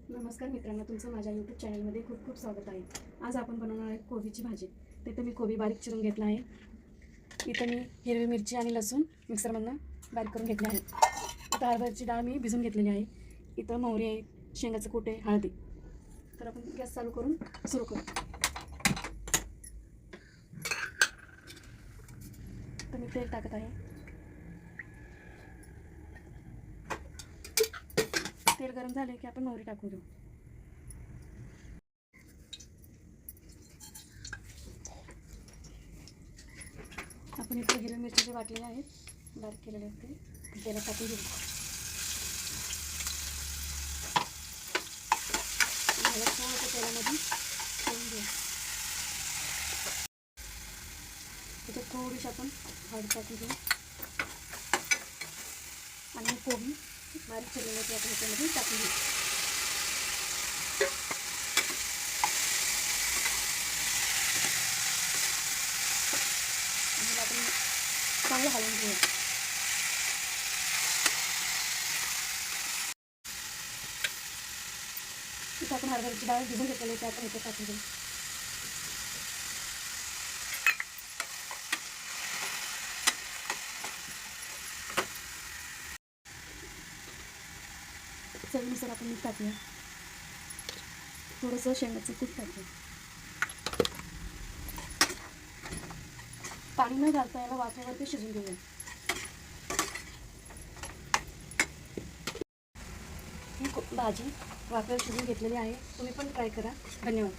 नमस्कार मित्रांनो, तुमचं माझ्या यूट्यूब चॅनलमध्ये खूप खूप स्वागत आहे. आज आपण बनवणार आहे कोबीची भाजी. तिथं मी कोबी बारीक चिरून घेतला आहे. इथं मी हिरवी मिरची आणि लसूण मिक्सरमधनं बारीक करून घेतले आहे. आता हरभऱ्याची डाळ मी भिजून घेतलेली आहे. इथं मोहरी आहे, शेंगाचं कूट आहे, हळदी. तर आपण गॅस चालू करून सुरू करू. तर मी तेल टाकत आहे. तेल गरम झाले की आपण मोहरी टाकून घेऊ. आपण इथे हिरवी मिरची वाटलेले आहेत, बारीक केलेले आहेत ते तेलात टाकून घेऊ. थोडंसं तेलामध्ये ठेवून घेऊ. त्याच्यात थोडीशी आपण हळद टाकून घेऊ आणि कोबी बारीक चिरलेले ते आपण याच्यामध्ये टाकून घेऊ. आणि आपण चांगलं हलवून घेऊया. इथं आपण हरभऱ्याची डाळ भिजून घेतलेली आहे, ते आपण इथे टाकून घेऊ. चवीनुसार आपण मीठ टाकूया. थोडंसं शेंगाचं कूट टाकूया. पाणी न घालता याला वाफेवरती शिजून घेऊया. ही भाजी वाफेवर शिजून घेतलेली आहे. तुम्ही पण ट्राय करा. धन्यवाद.